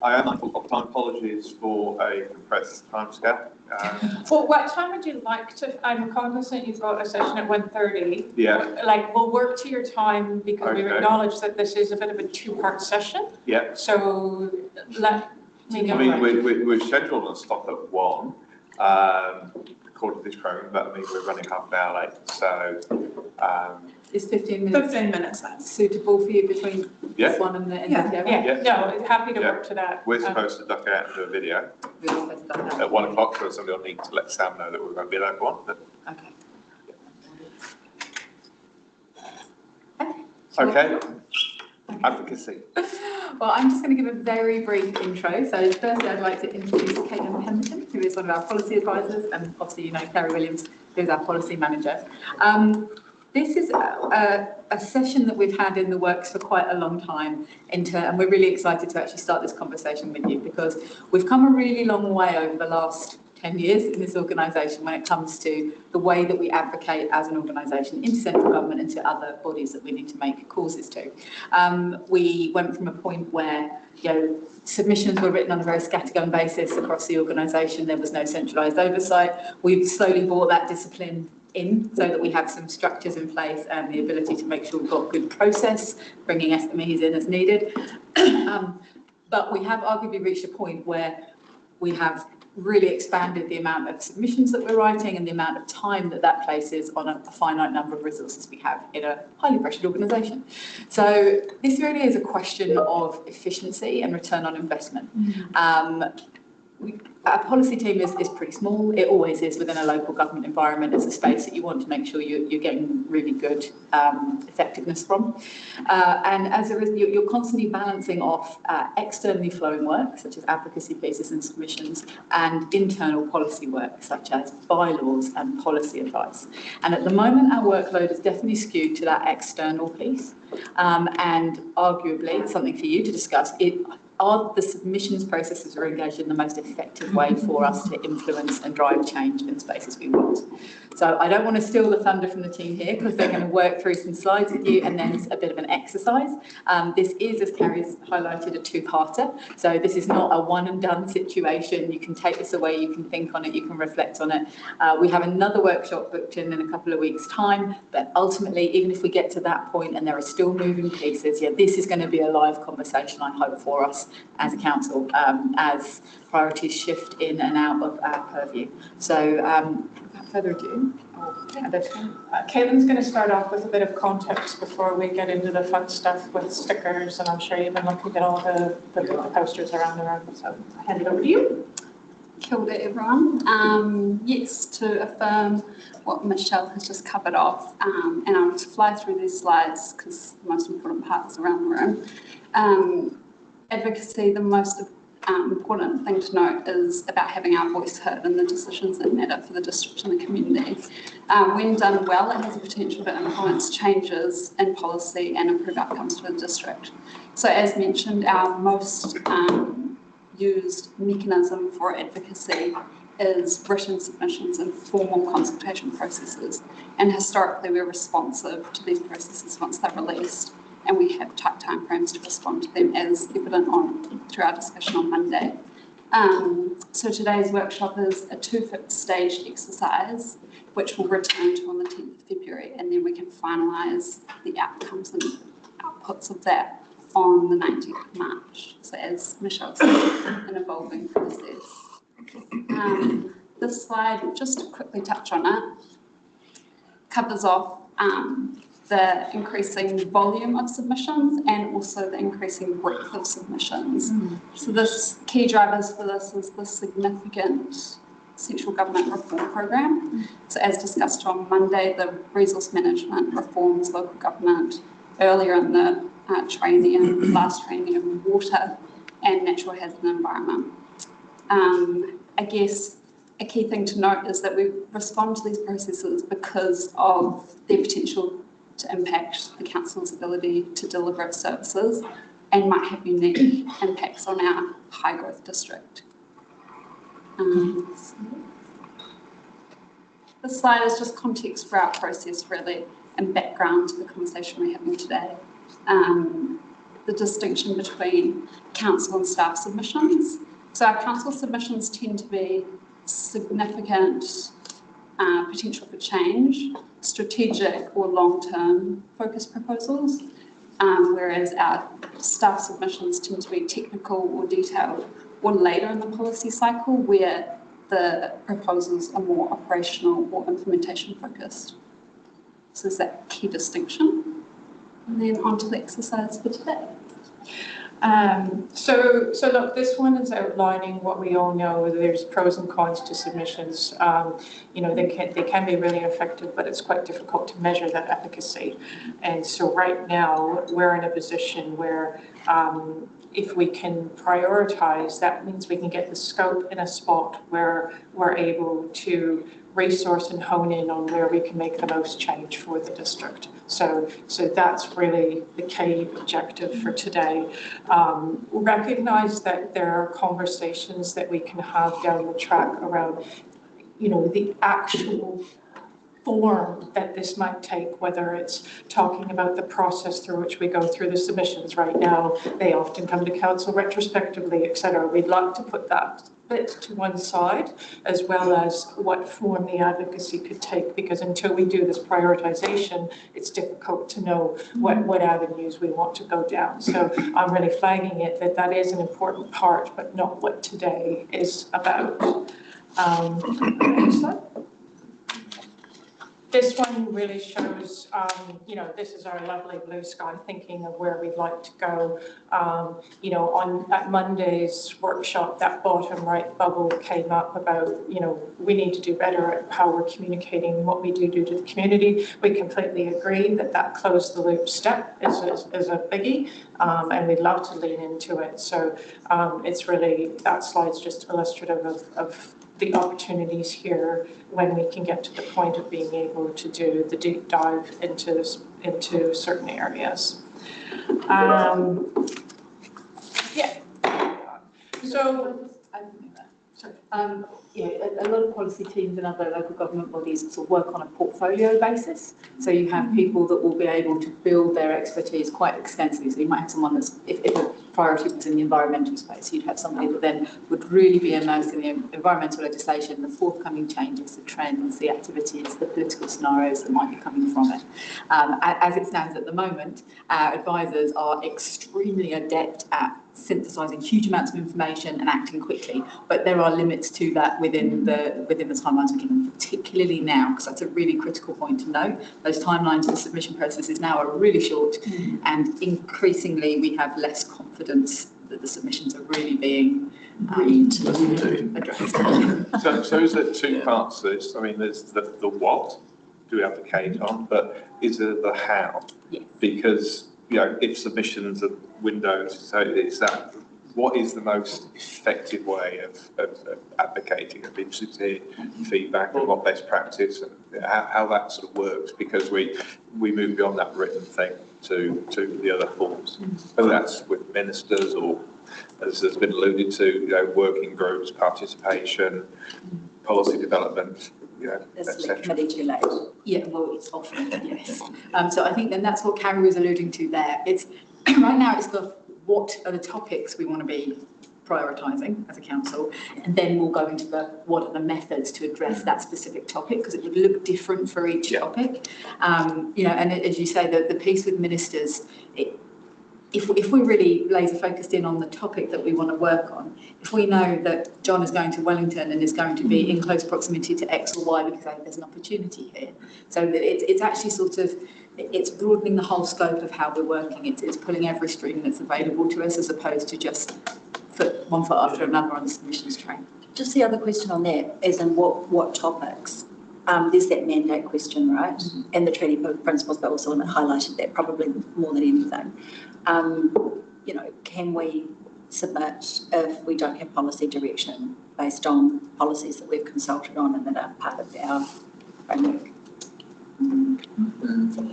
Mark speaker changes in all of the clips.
Speaker 1: I am mindful of time. Apologies for a compressed timescale.
Speaker 2: Well, what time would you like to? I'm cognizant you've got a session at 1:30.
Speaker 1: Yeah.
Speaker 2: Like, we'll work to your time because
Speaker 1: Okay.
Speaker 2: we've acknowledged that this is a bit of a two-part session.
Speaker 1: Yeah.
Speaker 2: So let me know.
Speaker 1: I mean, we're scheduled on stop at 1, according to this program, but I mean, we're running half an hour late. So,
Speaker 3: is 15 minutes?
Speaker 4: 15 minutes
Speaker 3: Suitable for you between
Speaker 1: yeah.
Speaker 3: this one and the end
Speaker 4: Yeah.
Speaker 3: of the hour?
Speaker 2: Yeah. No, happy to work to that.
Speaker 1: We're supposed to duck out and do a video at 1 o'clock, so somebody will need to let Sam know that we won't be there at 1. But... Okay. Advocacy.
Speaker 3: Well, I'm just going to give a very brief intro. So firstly, I'd like to introduce Caitlin Pemberton, who is one of our policy advisors, and obviously you know Clary Williams, who is our policy manager. This is a session that we've had in the works for quite a long time, and we're really excited to actually start this conversation with you because we've come a really long way over the last 10 years in this organisation when it comes to the way that we advocate as an organisation into central government and to other bodies that we need to make causes to. We went from a point where submissions were written on a very scattergun basis across the organisation. There was no centralised oversight. We've slowly brought that discipline in so that we have some structures in place and the ability to make sure we've got good process, bringing SMEs in as needed. But we have arguably reached a point where we have really expanded the amount of submissions that we're writing and the amount of time that places on a finite number of resources we have in a highly pressured organisation. So this really is a question of efficiency and return on investment. Our policy team is pretty small. It always is within a local government environment. It's a space that you want to make sure you're getting really good effectiveness from. And as a result, you're constantly balancing off externally flowing work, such as advocacy pieces and submissions, and internal policy work, such as bylaws and policy advice. And at the moment, our workload is definitely skewed to that external piece. And arguably, something for you to discuss, are the submissions processes we're engaged in the most effective way for us to influence and drive change in spaces we want? So I don't want to steal the thunder from the team here because they're going to work through some slides with you and then a bit of an exercise. This is, as Carrie's highlighted, a two-parter. So this is not a one and done situation. You can take this away, you can think on it, you can reflect on it. We have another workshop booked in a couple of weeks' time, but ultimately, even if we get to that point and there are still moving pieces, this is going to be a live conversation, I hope, for us as a council, as priorities shift in and out of our purview. So without further ado,
Speaker 2: Caitlin's going to start off with a bit of context before we get into the fun stuff with stickers, and I'm sure you've been looking at all the posters around the room, so I'll hand it over to you.
Speaker 5: Kia ora, everyone. Yes, to affirm what Michelle has just covered off, and I'll just fly through these slides because the most important part is around the room. Advocacy, the most important thing to note is about having our voice heard in the decisions that matter for the district and the community. When done well, it has the potential to influence changes in policy and improve outcomes for the district. So as mentioned, our most used mechanism for advocacy is written submissions and formal consultation processes. And historically, we're responsive to these processes once they're released, and we have tight timeframes to respond to them, as evident through our discussion on Monday. So today's workshop is a two-stage exercise, which we'll return to on the 10th of February, and then we can finalise the outcomes and outputs of that on the 19th of March. So as Michelle said, an evolving process. This slide, just to quickly touch on it, covers off the increasing volume of submissions and also the increasing breadth of submissions. So this key drivers for this is the significant central government reform program. So as discussed on Monday, the resource management reforms, local government, earlier in the last training, water and natural hazard environment. I guess a key thing to note is that we respond to these processes because of their potential to impact the council's ability to deliver its services and might have unique impacts on our high growth district. This slide is just context for our process really and background to the conversation we're having today. the distinction between council and staff submissions. So our council submissions tend to be significant potential for change, strategic or long-term focused proposals, whereas our staff submissions tend to be technical or detailed or later in the policy cycle where the proposals are more operational or implementation focused. So there's that key distinction. And then on to the exercise for today.
Speaker 2: So look, this one is outlining what we all know. There's pros and cons to submissions. You know, they can be really effective, but it's quite difficult to measure that efficacy. And so right now we're in a position where if we can prioritize, that means we can get the scope in a spot where we're able to resource and hone in on where we can make the most change for the district. So that's really the key objective for today. Recognize that there are conversations that we can have down the track around, you know, the actual form that this might take, whether it's talking about the process through which we go through the submissions right now. They often come to council retrospectively, etc. We'd like to put that bit to one side, as well as what form the advocacy could take, because until we do this prioritization, it's difficult to know what avenues we want to go down. So I'm really flagging it that is an important part, but not what today is about. Next slide. This one really shows, you know, this is our lovely blue sky thinking of where we'd like to go. You know, at Monday's workshop, that bottom right bubble came up about, you know, we need to do better at how we're communicating what we do to the community. We completely agree that close the loop step is a biggie, and we'd love to lean into it. So it's really, that slide's just illustrative of the opportunities here when we can get to the point of being able to do the deep dive into certain areas. Yeah. So,
Speaker 3: yeah, a lot of policy teams and other local government bodies sort of work on a portfolio basis. So you have people that will be able to build their expertise quite extensively. So you might have someone that's, if a priority was in the environmental space, you'd have somebody that then would really be immersed in the environmental legislation, the forthcoming changes, the trends, the activities, the political scenarios that might be coming from it. As it stands at the moment, our advisors are extremely adept at synthesising huge amounts of information and acting quickly, but there are limits to that within the timelines we give them, particularly now, because that's a really critical point to note. Those timelines for the submission processes now are really short, and increasingly we have less confidence that the submissions are really being addressed.
Speaker 1: So is there two parts to this? I mean, there's the what do we advocate on, but is there the how?
Speaker 3: Yes.
Speaker 1: Because, you know, if submissions are windows, so it's that, what is the most effective way of advocating? I'd be interested to hear feedback on what best practice and how that sort of works, because we move beyond that written thing to the other forms, whether that's with ministers or, as has been alluded to, you know, working groups, participation, policy development, you know, etc.
Speaker 3: Committee too late. Yeah, well, it's often, yes. So I think then that's what Carrie was alluding to there. It's right now it's the what are the topics we want to be prioritising as a council, and then we'll go into the what are the methods to address that specific topic, because it would look different for each topic. You know, and as you say, the piece with ministers, if we really laser focused in on the topic that we want to work on, if we know that John is going to Wellington and is going to be in close proximity to X or Y because there's an opportunity here, so that it's actually sort of, it's broadening the whole scope of how we're working. It's pulling every string that's available to us, as opposed to just one foot after another on the submissions train.
Speaker 4: Just the other question on that, as in what topics? There's that mandate question, right? And the treaty principles, but also highlighted that probably more than anything. You know, can we submit if we don't have policy direction based on policies that we've consulted on and that are part of our framework?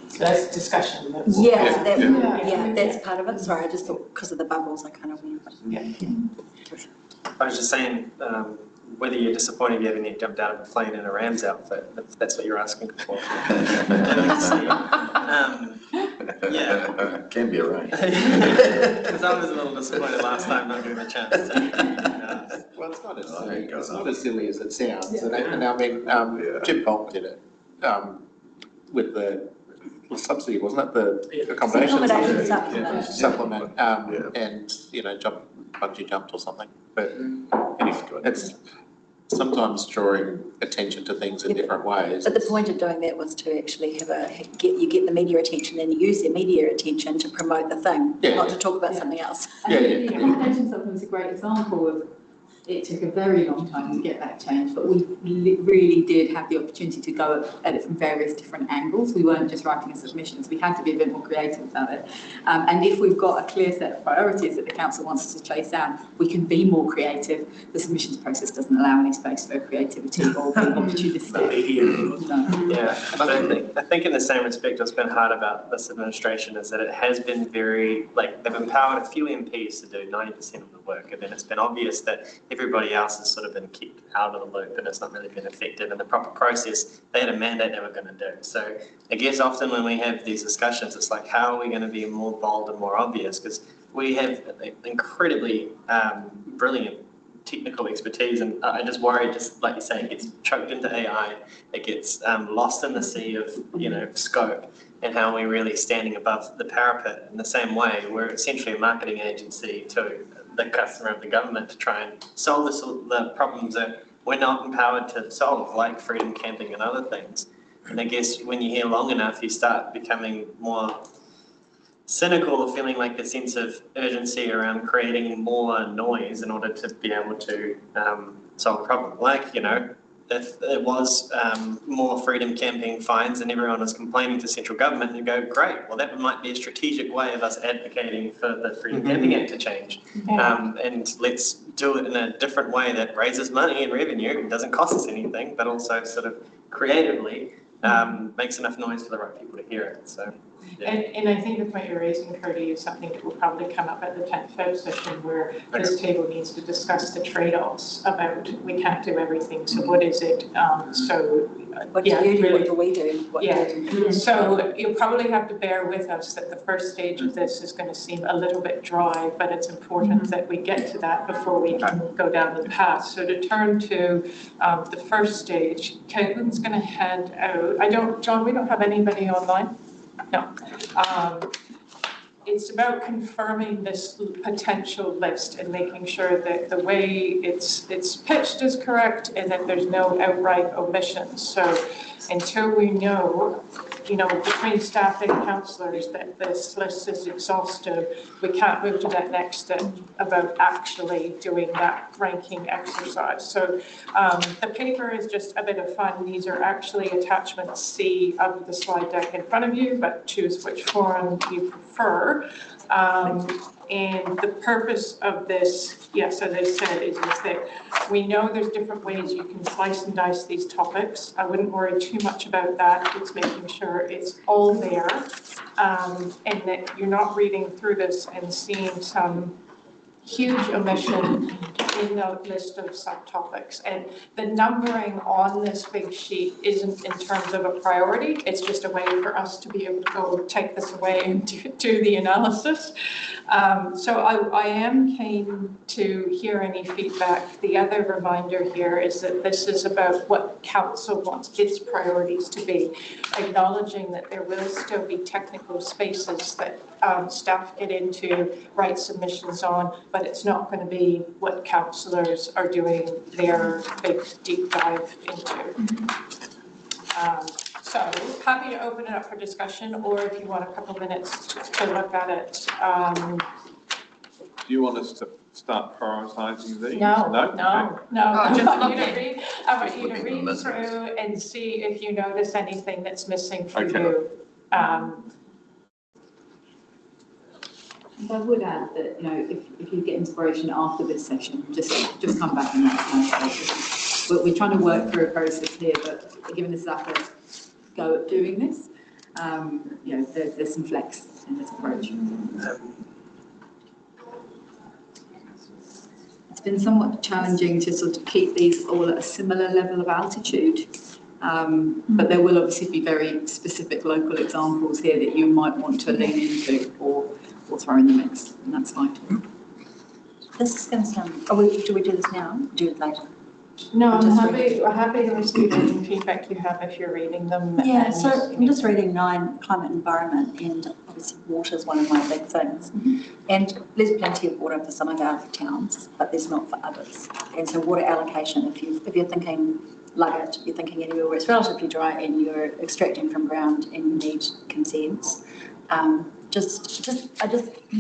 Speaker 2: So that's discussion.
Speaker 4: That's part of it. Sorry, I just thought because of the bubbles, I kind of went.
Speaker 6: I was just saying, whether you're disappointed you haven't jumped out of a plane in a Rams outfit, if that's what you're asking for. Yeah.
Speaker 7: Can be arranged.
Speaker 6: Because I was a little disappointed last time not given a chance to.
Speaker 1: Well, it's not as
Speaker 7: Oh,
Speaker 1: silly,
Speaker 7: go
Speaker 1: it's
Speaker 7: on.
Speaker 1: not as silly as it sounds,
Speaker 3: Yeah.
Speaker 1: and I mean,
Speaker 7: Yeah.
Speaker 1: Jim Polk did it, with the subsidy, wasn't it, the accommodation?
Speaker 4: Accommodation
Speaker 7: Yeah.
Speaker 4: supplement.
Speaker 1: Supplement, and, you know, bungee jumped or something, but it's sometimes drawing attention to things in different ways.
Speaker 4: But the point of doing that was to actually get the media attention and use the media attention to promote the thing,
Speaker 1: Yeah.
Speaker 4: not to talk about
Speaker 3: Yeah.
Speaker 4: something else.
Speaker 3: And
Speaker 1: Yeah,
Speaker 3: the accommodation supplement is a great example of, it took a very long time to get that change, but we really did have the opportunity to go at it from various different angles. We weren't just writing submissions, we had to be a bit more creative about it. And if we've got a clear set of priorities that the council wants us to chase down, we can be more creative. The submissions process doesn't allow any space for creativity or being opportunistic. No.
Speaker 6: Yeah, but I think in the same respect, what's been hard about this administration is that it has been very, like, they've empowered a few MPs to do 90% of the work, and then it's been obvious that everybody else has sort of been kept out of the loop and it's not really been effective in the proper process. They had a mandate they were going to do. So I guess often when we have these discussions, it's like, how are we going to be more bold and more obvious? Because we have incredibly brilliant technical expertise, and I just worry, just like you say, it gets choked into AI, it gets lost in the sea of, you know, scope, and how we're really standing above the parapet. In the same way, we're essentially a marketing agency to the customer of the government to try and solve the problems that we're not empowered to solve, like freedom camping and other things. And I guess when you're here long enough, you start becoming more cynical or feeling like a sense of urgency around creating more noise in order to be able to solve a problem. Like, you know, if there was more freedom camping fines and everyone was complaining to central government, you go, great, well that might be a strategic way of us advocating for the Freedom Camping Act to change. And let's do it in a different way that raises money and revenue and doesn't cost us anything, but also sort of creatively makes enough noise for the right people to hear it. So. Yeah.
Speaker 2: And I think the point you're raising, Curdy, is something that will probably come up at the 10th Fed session, where this table needs to discuss the trade-offs about we can't do everything, so what is it?
Speaker 4: What do you do, what do we do? What do you
Speaker 2: So you'll probably have to bear with us that the first stage of this is going to seem a little bit dry, but it's important that we get to that before we can go down the path. So to turn to the first stage, Caitlin's going to hand out, John, we don't have anybody online? No. It's about confirming this potential list and making sure that the way it's pitched is correct and that there's no outright omissions. So until we know, you know, between staff and councillors that this list is exhaustive, we can't move to that next step about actually doing that ranking exercise. So the paper is just a bit of fun. These are actually attachment C of the slide deck in front of you, but choose which form you prefer. And the purpose of this, yes, as I said, is that we know there's different ways you can slice and dice these topics. I wouldn't worry too much about that. It's making sure it's all there, and that you're not reading through this and seeing some huge omission in the list of subtopics. And the numbering on this big sheet isn't in terms of a priority, it's just a way for us to be able to go take this away and do the analysis. So I am keen to hear any feedback. The other reminder here is that this is about what council wants its priorities to be, acknowledging that there will still be technical spaces that staff get into, write submissions on, but it's not going to be what councillors are doing their big deep dive into. So happy to open it up for discussion, or if you want a couple minutes to look at it.
Speaker 1: Do you want us to start prioritising these?
Speaker 2: No.
Speaker 1: Okay.
Speaker 2: Just want you to read. I want you to read through and see if you notice anything that's missing for you.
Speaker 3: I would add that, you know, if you get inspiration after this session, just come back and let us know. We're trying to work through a process here, but given this is our first go at doing this, you know, there's some flex in this approach. It's been somewhat challenging to sort of keep these all at a similar level of altitude. But there will obviously be very specific local examples here that you might want to lean into or throw in the mix, and that's fine.
Speaker 4: This is going to sound, do we do this now? Do it later?
Speaker 2: No, I'm
Speaker 4: Just
Speaker 2: happy to receive any feedback you have if you're reading them.
Speaker 4: Yeah,
Speaker 2: and
Speaker 4: so I'm just reading 9, climate environment, and obviously water is one of my big things. And there's plenty of water for some of our towns, but there's not for others. And so water allocation, if you're thinking Luggett, you're thinking anywhere where it's relatively dry and you're extracting from ground and you need consents. Just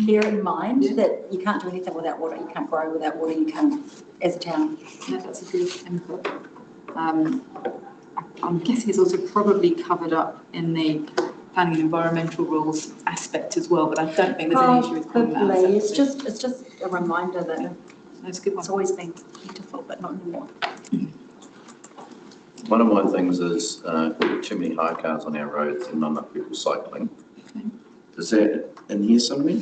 Speaker 4: bear in mind that you can't do anything without water, you can't grow without water, you can't, as a town.
Speaker 3: No, that's a good input. I'm guessing it's also probably covered up in the planning and environmental rules aspect as well, but I don't think there's any issue with calling that.
Speaker 4: Probably, it's just a reminder that
Speaker 3: That's a good one.
Speaker 4: it's always been beautiful, but not anymore.
Speaker 7: One of my things is too many hire cars on our roads and not enough people cycling.
Speaker 3: Okay.
Speaker 7: Is that in here somewhere?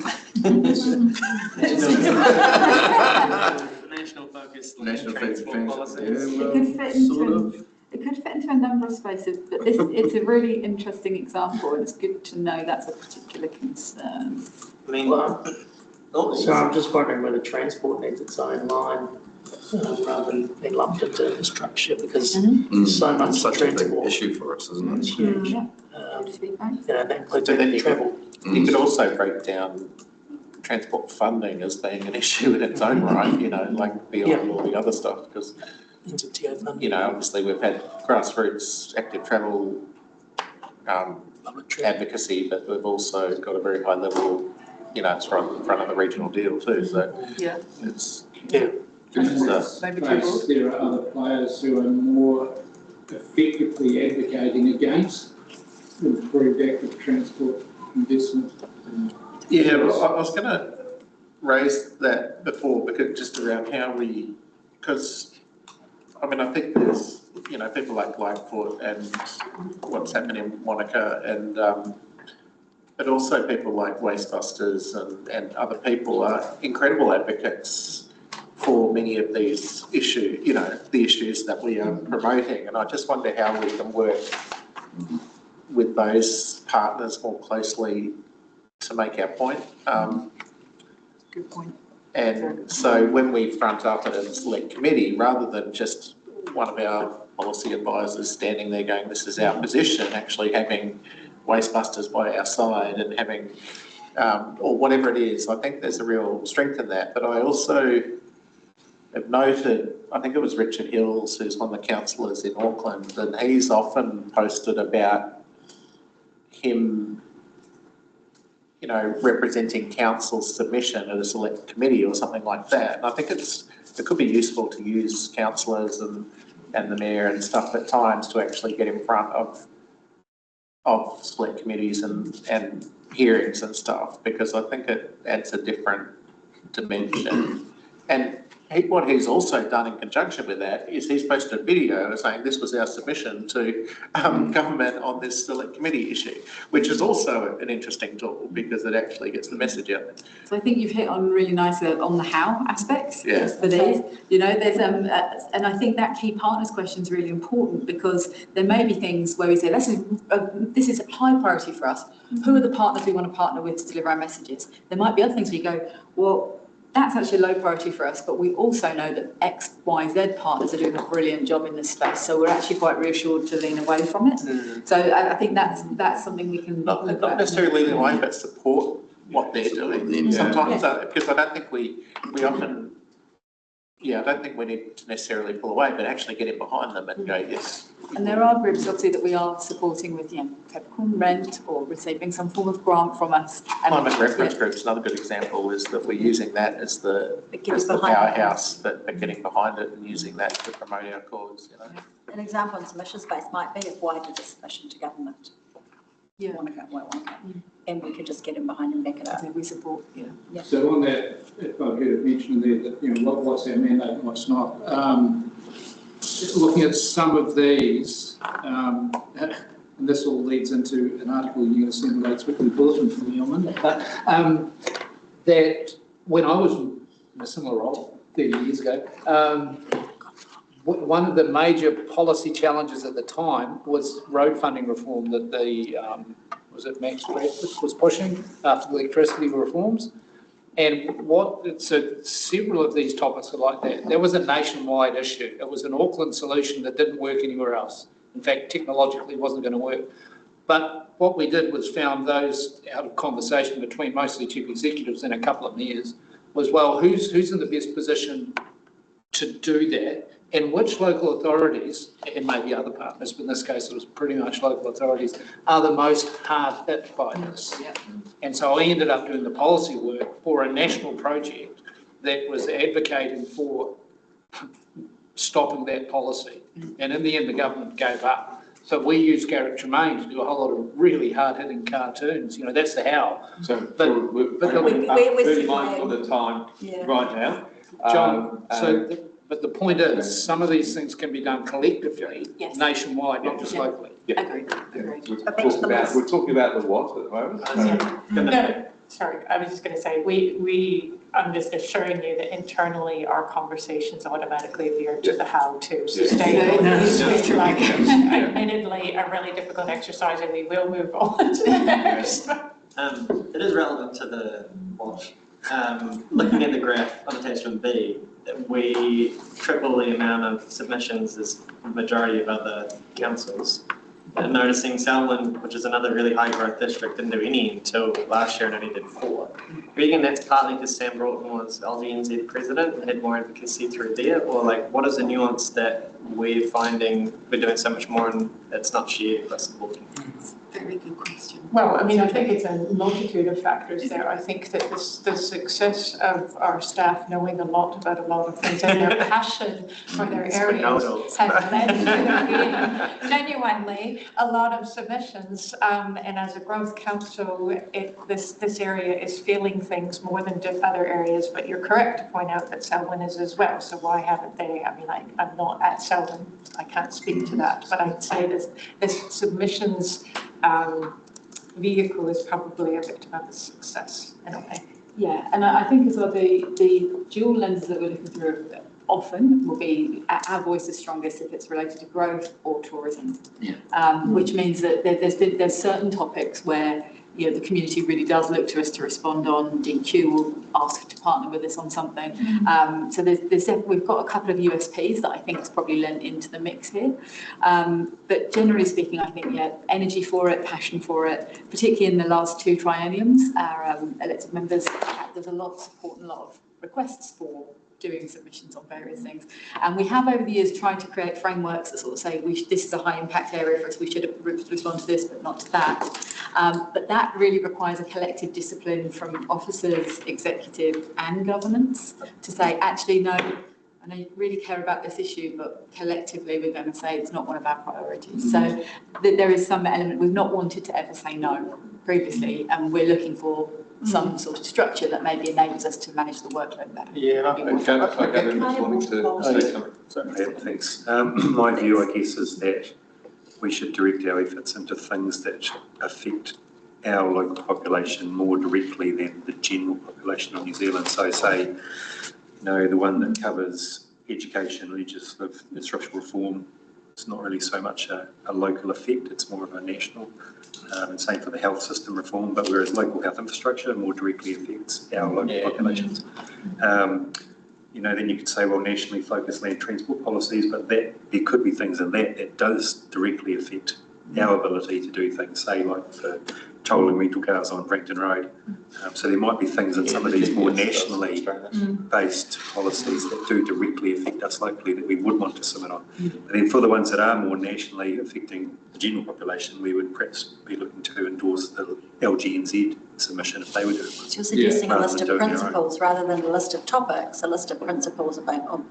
Speaker 6: National focus.
Speaker 7: National
Speaker 6: transport policies.
Speaker 7: Yeah,
Speaker 3: It could fit into
Speaker 7: sort of.
Speaker 3: It could fit into a number of spaces, but it's a really interesting example, and it's good to know that's a particular concern.
Speaker 6: I mean,
Speaker 8: So I'm just wondering whether transport needs its own line rather than being lumped into infrastructure, because so much
Speaker 7: It's such a big
Speaker 8: transport.
Speaker 7: issue for us, isn't
Speaker 8: It's
Speaker 7: it?
Speaker 8: huge.
Speaker 3: Yeah.
Speaker 8: That includes
Speaker 1: So then you
Speaker 8: travel.
Speaker 1: You could also break down transport funding as being an issue in its own right, you know, like beyond all the other stuff, because,
Speaker 8: Into TO funding.
Speaker 1: you know, obviously we've had grassroots active travel
Speaker 8: Public transport.
Speaker 1: advocacy, but we've also got a very high level, you know, it's right in front of the regional deal too, so
Speaker 3: Yeah.
Speaker 1: it's
Speaker 8: Yeah.
Speaker 1: good stuff.
Speaker 3: Maybe
Speaker 9: Place, there are other players who are more effectively advocating against improved active transport investment.
Speaker 1: Yeah, well, I was going to raise that before, because just around how we, because, I mean, I think there's, you know, people like Lightfoot and what's happening in Wanaka, and but also people like Wastebusters and other people are incredible advocates for many of these issues, you know, the issues that we are promoting. And I just wonder how we can work with those partners more closely to make our point.
Speaker 3: Good point.
Speaker 1: And so when we front up at a select committee, rather than just one of our policy advisors standing there going, this is our position, actually having Wastebusters by our side and having, or whatever it is, I think there's a real strength in that. But I also have noted, I think it was Richard Hills, who's one of the councillors in Auckland, and he's often posted about him, you know, representing council's submission at a select committee or something like that. And I think it could be useful to use councillors and the mayor and stuff at times to actually get in front of select committees and hearings and stuff, because I think it adds a different dimension. And what he's also done in conjunction with that is he's posted a video saying this was our submission to government on this select committee issue, which is also an interesting tool because it actually gets the message out there.
Speaker 3: So I think you've hit on really nicely on the how aspects
Speaker 1: Yeah.
Speaker 3: for these. You know, there's and I think that key partners question is really important, because there may be things where we say this is a high priority for us. Who are the partners we want to partner with to deliver our messages? There might be other things where you go, well, that's actually a low priority for us, but we also know that X, Y, Z partners are doing a brilliant job in this space, so we're actually quite reassured to lean away from it. So I think that's something we can
Speaker 1: Not
Speaker 3: look at.
Speaker 1: necessarily leading away, but support what they're doing.
Speaker 7: Yeah.
Speaker 1: Sometimes, because I don't think we often, I don't think we need to necessarily pull away, but actually get in behind them and go, yes.
Speaker 3: And there are groups obviously that we are supporting with, Capricorn Rent or receiving some form of grant from us. And
Speaker 1: Climate reference groups, another good example is that we're using that as the
Speaker 4: It gets
Speaker 1: the
Speaker 4: behind it.
Speaker 1: powerhouse, but getting behind it and using that to promote our cause, you know.
Speaker 4: An example in submission space might be if I did a submission to government.
Speaker 3: Yeah.
Speaker 4: Wanaka. And we could just get in behind and back it up.
Speaker 3: we support,
Speaker 9: So on that, if I heard it mentioned there that, what's our mandate and what's not, looking at some of these, and this all leads into an article you're going to send Lakes Weekly Bulletin for me on Monday, but that when I was in a similar role 30 years ago,
Speaker 8: one of the major policy challenges at the time was road funding reform that was it Max Bradford was pushing after the electricity reforms. And so several of these topics are like that. There was a nationwide issue. It was an Auckland solution that didn't work anywhere else. In fact, technologically wasn't going to work. But what we did was found those out of conversation between mostly chief executives and a couple of mayors was, well, who's in the best position to do that, and which local authorities, and maybe other partners, but in this case it was pretty much local authorities, are the most hard hit by this. Yeah. And so I ended up doing the policy work for a national project that was advocating for stopping that policy. And in the end, the government gave up. So we used Garrett Tremaine to do a whole lot of really hard-hitting cartoons. You know, that's the how.
Speaker 1: So
Speaker 8: But
Speaker 4: we're
Speaker 1: really mindful of the time right now.
Speaker 8: John, but the point is, some of these things can be done collectively, nationwide, not just locally.
Speaker 1: Yeah.
Speaker 4: Agreed.
Speaker 1: We're talking about the what at the moment?
Speaker 2: No, sorry, I was just going to say, I'm just assuring you that internally our conversations automatically veer to the how to. So stay like, admittedly, a really difficult exercise, and we will move on to the next.
Speaker 6: It is relevant to the what. Looking at the graph on attachment B, we triple the amount of submissions as the majority of other councils. And noticing Selwyn, which is another really high growth district, didn't do any until last year and only did 4. Do you think that's partly because Sam Broughton was LGNZ president and had more advocacy through there? Or like, what is the nuance that we're finding we're doing so much more and it's not shared across the board?
Speaker 3: Very good question.
Speaker 2: Well, I mean, I think it's a multitude of factors there. I think that the success of our staff knowing a lot about a lot of things and their passion for their areas has led to there being genuinely a lot of submissions. And as a growth council, this area is feeling things more than other areas. But you're correct to point out that Selwyn is as well. So why haven't they? I mean, I'm not at Selwyn. I can't speak to that. But I'd say this submissions vehicle is probably a victim of the success in a way.
Speaker 3: Yeah, and I think as well the dual lenses that we're looking through often will be our voice is strongest if it's related to growth or tourism. Yeah. Which means that there's certain topics where the community really does look to us to respond on. DQ will ask to partner with us on something. So we've got a couple of USPs that I think has probably lent into the mix here. But generally speaking, I think, energy for it, passion for it, particularly in the last 2 trienniums, our elected members, there's a lot of support and a lot of requests for doing submissions on various things. And we have over the years tried to create frameworks that sort of say, this is a high impact area for us, we should respond to this, but not to that. But that really requires a collective discipline from officers, executive and governance to say, actually, no, I know you really care about this issue, but collectively we're going to say it's not one of our priorities. So there is some element, we've not wanted to ever say no previously, and we're looking for some sort of structure that maybe enables us to manage the workload better.
Speaker 1: Yeah,
Speaker 10: thanks. My view, I guess, is that we should direct our efforts into things that affect our local population more directly than the general population of New Zealand. So say, the one that covers education, legislative and structural reform, it's not really so much a local effect, it's more of a national, and same for the health system reform, but whereas local health infrastructure more directly affects our local populations. Then you could say, well, nationally focused land transport policies, but there could be things in that does directly affect our ability to do things, say like for tolling rental cars on Frankton Road. So there might be things in some of these more nationally based policies that do directly affect us locally that we would want to submit on. But then for the ones that are more nationally affecting the general population, we would perhaps be looking to endorse the LGNZ submission if they were doing it.
Speaker 4: So you're suggesting a list of principles rather than a list of topics, a list of principles around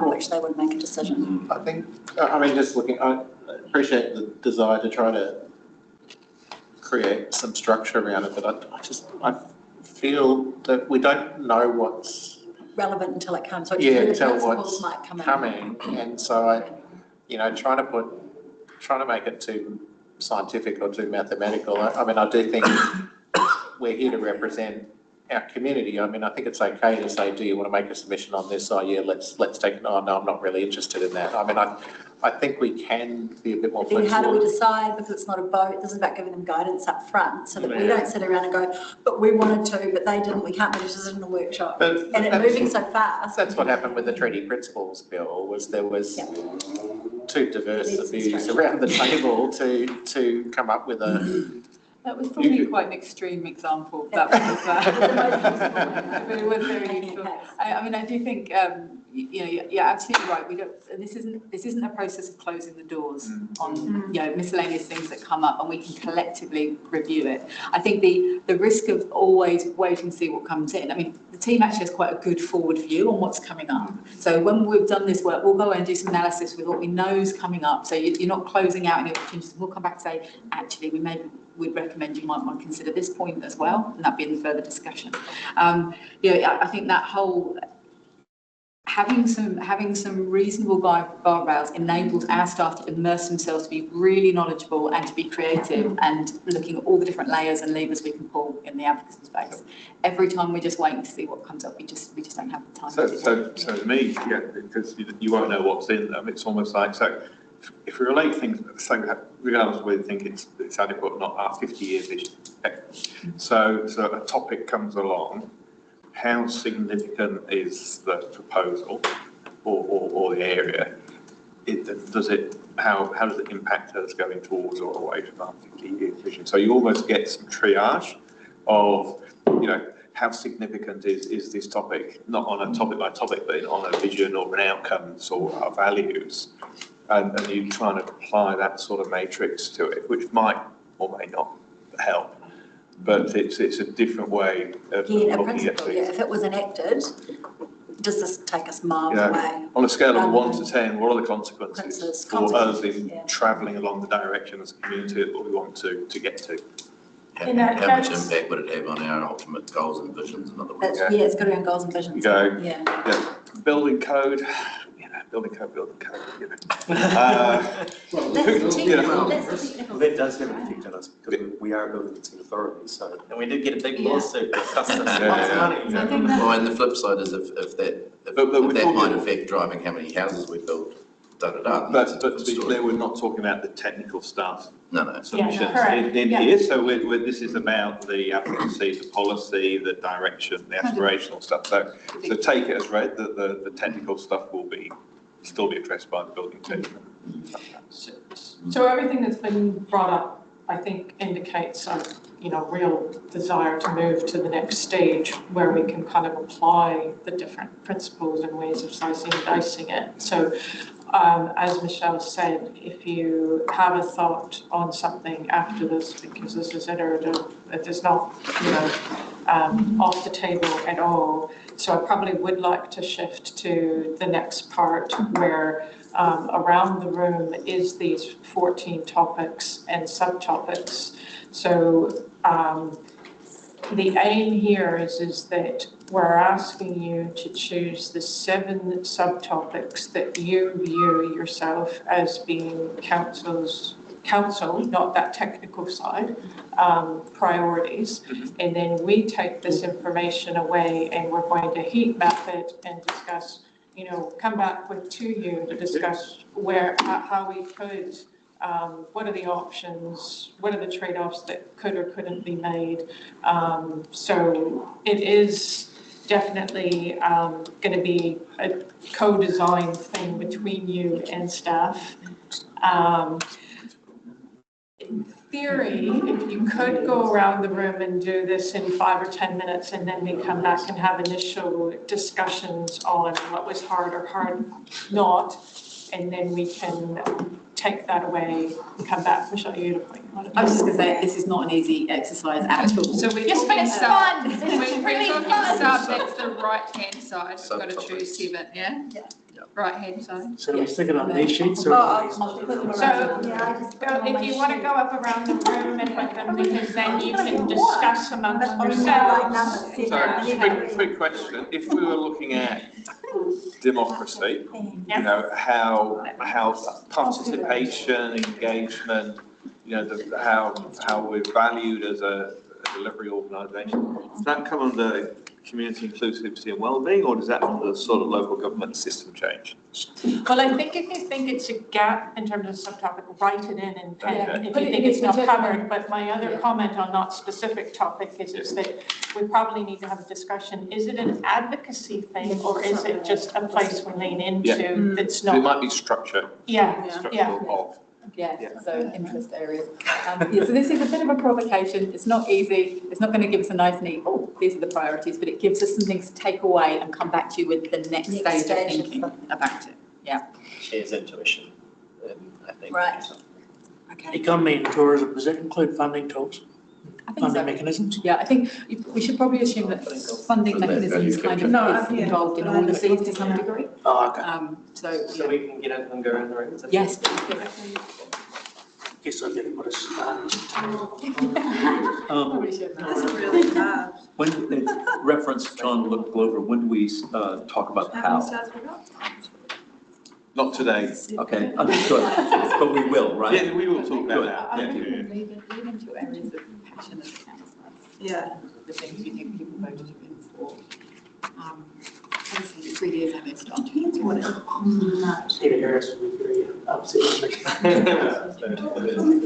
Speaker 4: which they would make a decision.
Speaker 11: I think, just looking, I appreciate the desire to try to create some structure around it, but I feel that we don't know what's
Speaker 4: relevant until it comes. So
Speaker 11: until what's coming, and so trying to make it too scientific or too mathematical. I do think we're here to represent our community, I mean, I think it's okay to say, do you want to make a submission on this? Oh, yeah, let's take it. Oh, no, I'm not really interested in that. I mean, I think we can be a bit more
Speaker 4: Then how do we
Speaker 11: flexible.
Speaker 4: decide, because it's not a vote, this is about giving them guidance up front, so that we don't sit around and go, but we wanted to, but they didn't, we can't make a decision in a workshop.
Speaker 11: But
Speaker 4: And it's moving so fast.
Speaker 11: That's what happened with the treaty principles bill, was there was too diverse of views around the table to come up with a.
Speaker 3: That was probably quite an extreme example. That was, but it was very useful. I mean, I do think, you know, you're absolutely right. We don't, and this isn't a process of closing the doors on, you know, miscellaneous things that come up, and we can collectively review it. I think the risk of always waiting to see what comes in. I mean, the team actually has quite a good forward view on what's coming up. So when we've done this work, we'll go and do some analysis with what we know is coming up. So you're not closing out any opportunities. We'll come back and say, actually, we'd recommend you might want to consider this point as well, and that'd be in the further discussion. You know, I think that whole having some reasonable guardrails enables our staff to immerse themselves, to be really knowledgeable and to be creative, and looking at all the different layers and levers we can pull in the advocacy space. Every time we're just waiting to see what comes up, we just don't have the time.
Speaker 1: So to me, yeah, because you won't know what's in them, it's almost like, so if we relate things, so regardless of whether you think it's adequate or not, our 50-year vision. Okay. So a topic comes along, how significant is the proposal or the area? How does it impact us going towards or away from our 50-year vision? So you almost get some triage of, you know, how significant is this topic, not on a topic by topic, but on a vision or an outcomes or our values. And you try and apply that sort of matrix to it, which might or may not help. But it's a different way of
Speaker 4: Again, a
Speaker 1: looking at
Speaker 4: principle,
Speaker 1: things.
Speaker 4: yeah, if it was enacted, does this take us miles
Speaker 1: Yeah.
Speaker 4: away?
Speaker 1: On a scale of 1 to 10, what are the consequences for us
Speaker 4: Consequences,
Speaker 1: in
Speaker 4: yeah.
Speaker 1: travelling along the direction as a community that we want to get to?
Speaker 7: How much impact would it have on our ultimate goals and visions, in other words?
Speaker 4: That's, yeah, it's got to be on goals and visions.
Speaker 1: You go,
Speaker 4: Yeah.
Speaker 1: yeah, building code, building code, you know.
Speaker 4: That's the technical, that's the technical.
Speaker 10: Well, that does have an effect on us because we are a building consent authority, so.
Speaker 6: And we did get a big lawsuit that cost us lots
Speaker 1: Yeah.
Speaker 6: of money.
Speaker 3: So I think that,
Speaker 7: Well, and the flip side is if that might affect driving how many houses we build,
Speaker 1: But to be clear, we're not talking about the technical stuff.
Speaker 7: No.
Speaker 1: Submissions
Speaker 2: correct.
Speaker 1: in
Speaker 2: Yeah.
Speaker 1: here, so this is about the advocacy, the policy, the direction, the aspirational stuff. So take it as read that the technical stuff will still be addressed by the building team.
Speaker 2: So everything that's been brought up, I think, indicates a, you know, real desire to move to the next stage where we can kind of apply the different principles and ways of slicing and dicing it. So as Michelle said, if you have a thought on something after this, because this is iterative, it is not, you know, off the table at all. So I probably would like to shift to the next part where around the room is these 14 topics and subtopics. So the aim here is that we're asking you to choose the 7 subtopics that you view yourself as being council, not that technical side, priorities. And then we take this information away and we're going to heat map it and discuss, you know, come back to you to discuss how we could, what are the options, what are the trade-offs that could or couldn't be made. So it is definitely going to be a co-design thing between you and staff. In theory, if you could go around the room and do this in 5 or 10 minutes, and then we come back and have initial discussions on what was hard or hard not, and then we can take that away and come back. Michelle, you had a point.
Speaker 3: I was just going to say, this is not an easy exercise at all.
Speaker 5: so we're
Speaker 2: Yes, but it's fun.
Speaker 5: We're
Speaker 2: really
Speaker 5: talking
Speaker 2: fun.
Speaker 5: sub, that's the right-hand side. We've got to choose 7, yeah?
Speaker 4: Yeah.
Speaker 5: Right-hand side.
Speaker 9: So we stick it on these sheets or?
Speaker 2: So if you want to go up around the room and with them, because then you can discuss amongst yourselves.
Speaker 1: So, quick question. If we were looking at democracy, you know, how participation, engagement, you know, how we're valued as a delivery organisation. Does that come under community inclusivity and wellbeing, or does that under sort of local government system change?
Speaker 2: Well, I think if you think it's a gap in terms of subtopic, write it in and
Speaker 1: Okay.
Speaker 2: if you think it's not covered. But my other comment on that specific topic is that we probably need to have a discussion. Is it an advocacy thing, or is it just a place we lean into that's
Speaker 1: So it
Speaker 2: not?
Speaker 1: might be structure. Structural of.
Speaker 3: Yes,
Speaker 1: Yeah.
Speaker 3: so interest areas. Yeah, so this is a bit of a provocation. It's not easy. It's not going to give us a nice neat, oh, these are the priorities, but it gives us some things to take away and come back to you with the next stage of thinking about it. Yeah.
Speaker 6: Shares intuition, I think.
Speaker 4: Right. Okay.
Speaker 12: Economy and tourism, does that include funding tools,
Speaker 3: I think
Speaker 12: funding
Speaker 3: so.
Speaker 12: mechanisms?
Speaker 3: Yeah, I think we should probably assume that funding mechanisms kind of is involved in all of these to some degree.
Speaker 12: Oh, okay.
Speaker 3: So,
Speaker 6: So we can get up and go around the room. is that-
Speaker 3: yes.
Speaker 12: Guess I'll get it, what it's,
Speaker 3: Probably should.
Speaker 13: That's really hard.
Speaker 7: When it's reference John Glover, when do we talk about how?
Speaker 1: Not today.
Speaker 7: Okay, understood, but we will, right?
Speaker 1: Yeah, we will talk about that.
Speaker 3: I
Speaker 1: Yeah.
Speaker 3: think leave into areas of passion as councillors.
Speaker 13: Yeah.
Speaker 3: The things you think people voted you in for. Obviously, 3 years I missed on.
Speaker 12: Peter Harris will be very upset with me.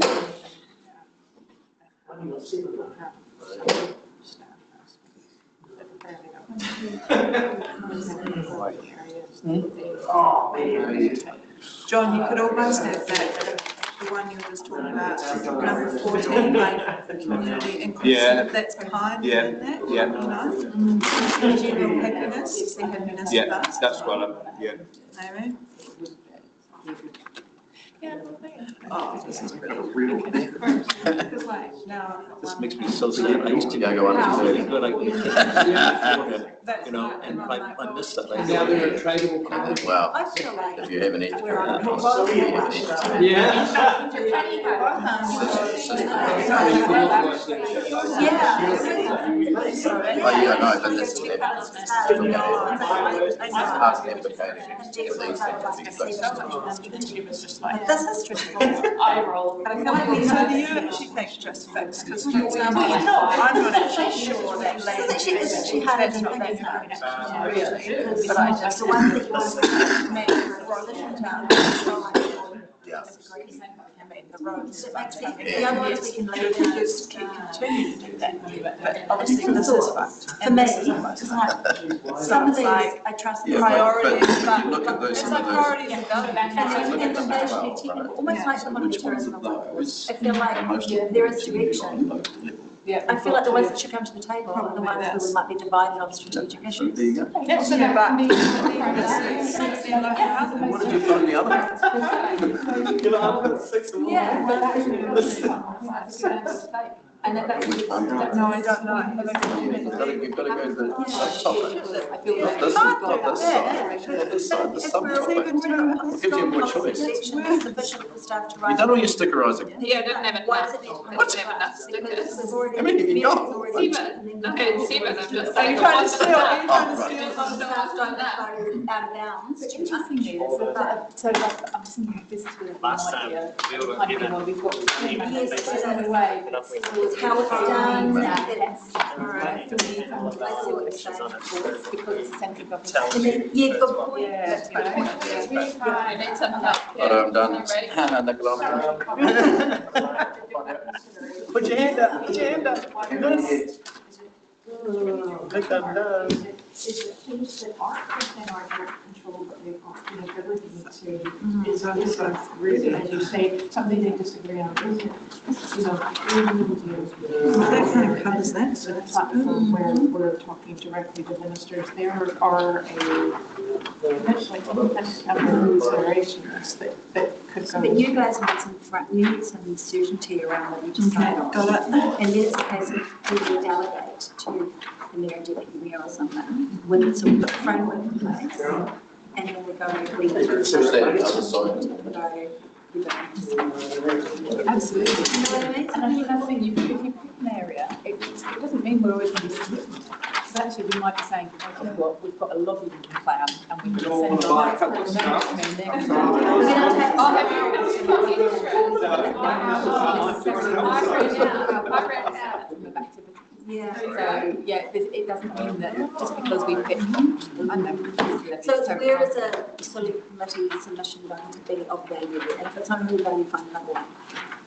Speaker 13: John, you could almost have that, the one you were just talking about, number 14, like community inclusive, that's kind
Speaker 1: Yeah,
Speaker 13: in that,
Speaker 1: yeah.
Speaker 13: you know? General happiness, the happiness of
Speaker 1: Yeah,
Speaker 13: us.
Speaker 1: that's what yeah.
Speaker 13: Maybe.
Speaker 7: Oh, this is real.
Speaker 13: Because like, now I've got
Speaker 7: This
Speaker 13: one.
Speaker 7: makes me so sad. I used to go on really good.
Speaker 13: That's
Speaker 7: You know,
Speaker 13: right,
Speaker 7: and
Speaker 13: I'm
Speaker 7: I
Speaker 13: like,
Speaker 7: missed it.
Speaker 8: And now they're a tradable commodity.
Speaker 7: Wow.
Speaker 4: I feel like
Speaker 7: If you have an extra.
Speaker 4: we're on a
Speaker 7: Oh, yeah, no, but this is evidence. It's hard to advocate against these things
Speaker 2: It's just like,
Speaker 4: This is true.
Speaker 2: eye roll.
Speaker 13: But I feel like, so do you actually think just fix, because for example, I'm not actually sure that land
Speaker 4: She
Speaker 13: use
Speaker 4: is, she had
Speaker 13: that's
Speaker 4: it
Speaker 13: not
Speaker 4: in
Speaker 13: that
Speaker 4: the
Speaker 13: hard, really, but I just.
Speaker 4: The one that you also
Speaker 7: Yeah.
Speaker 13: I mean, the roads.
Speaker 4: It makes sense. The other ones we can
Speaker 13: You
Speaker 4: leave
Speaker 13: could
Speaker 4: out.
Speaker 13: just continue to do that, but obviously this is fucked.
Speaker 4: For me,
Speaker 13: So
Speaker 4: some of
Speaker 13: it's
Speaker 4: these,
Speaker 13: like
Speaker 4: I trust.
Speaker 7: Yeah,
Speaker 13: priorities,
Speaker 7: but you
Speaker 13: but
Speaker 7: look at those,
Speaker 13: it's
Speaker 7: some
Speaker 13: like
Speaker 7: of those.
Speaker 13: priorities and government.
Speaker 4: And
Speaker 7: Look
Speaker 4: the
Speaker 7: at them as
Speaker 4: information,
Speaker 7: well,
Speaker 4: technical,
Speaker 7: right?
Speaker 4: almost like the one
Speaker 7: Which
Speaker 4: we
Speaker 7: ones
Speaker 4: chose
Speaker 7: of
Speaker 4: on the
Speaker 7: those
Speaker 4: I feel like
Speaker 7: are most
Speaker 4: there is
Speaker 7: important to you
Speaker 4: direction.
Speaker 7: on local level?
Speaker 2: Yeah.
Speaker 4: I feel like the ones that should come to the table are the ones where we might be divided on strategic
Speaker 7: So
Speaker 4: issues.
Speaker 7: there you go.
Speaker 2: Yeah, so
Speaker 13: Yeah,
Speaker 2: that can
Speaker 13: but
Speaker 2: be.
Speaker 13: this is local government.
Speaker 7: What did you put on the other?
Speaker 3: Yeah, but and that's.
Speaker 7: Which one?
Speaker 13: No, I don't know.
Speaker 7: You've got to go to the subtopic.
Speaker 3: I feel
Speaker 7: Not
Speaker 3: like.
Speaker 7: this, not this side, not this side, the subtopic. Gives you more choice.
Speaker 4: Sufficient for staff to write.
Speaker 7: You've done all your stickerising.
Speaker 5: Yeah, I didn't have enough.
Speaker 4: Why does it need to be?
Speaker 5: I didn't have enough stickers.
Speaker 7: How many have you got?
Speaker 5: Seven, I'm just
Speaker 13: Are
Speaker 5: saying.
Speaker 13: you trying to steal, are you trying to
Speaker 7: Oh,
Speaker 13: steal?
Speaker 4: Out of bounds.
Speaker 3: It's interesting is that, so like, I'm thinking this is really an
Speaker 6: Last time,
Speaker 3: idea.
Speaker 6: we all got
Speaker 3: Kind of
Speaker 6: given.
Speaker 3: where we've got.
Speaker 4: Yes,
Speaker 3: It's on the way.
Speaker 4: It's how it's done, it's,
Speaker 3: I feel the kind of-
Speaker 4: I see what you're saying.
Speaker 3: because it's a central government.
Speaker 4: And then, yeah, good point.
Speaker 3: Yeah,
Speaker 4: That's a good
Speaker 3: you know,
Speaker 4: point.
Speaker 3: it's really hard.
Speaker 5: I need some help.
Speaker 7: Right, I'm done.
Speaker 5: You ready?
Speaker 7: Nicola.
Speaker 10: Put your hand up, put your hand up. Think I'm done.
Speaker 2: Is the things that aren't within our direct control, but they've got the ability to, is also really, as you say, something they disagree on, is it? You know,
Speaker 13: That kind of covers that.
Speaker 2: so the platform where we're talking directly to ministers, there are eventually independent considerations that could go.
Speaker 4: But you guys need some certainty around what you decide on.
Speaker 13: Got it.
Speaker 4: And then it's a case of we will delegate to the mayor and deputy mayor or something, when it's all the framework in place. And then we go, we go.
Speaker 7: Who's that on the other side?
Speaker 4: We go.
Speaker 3: Absolutely.
Speaker 4: You know what I mean?
Speaker 3: And I think that's the thing, if you pick an area, it doesn't mean we're always going to be submitting. So actually, we might be saying, well, you know what, we've got a lobbying plan and we can send
Speaker 1: wanna buy a couple of stuff?
Speaker 3: and then
Speaker 4: We're gonna take-
Speaker 5: I'll have you. I ran out.
Speaker 3: we're back to the
Speaker 4: Yeah.
Speaker 3: So, yeah, it doesn't mean that just because we pick, I don't know.
Speaker 4: So where is a solid committee submission going to be of value? And if it's only value fund number one?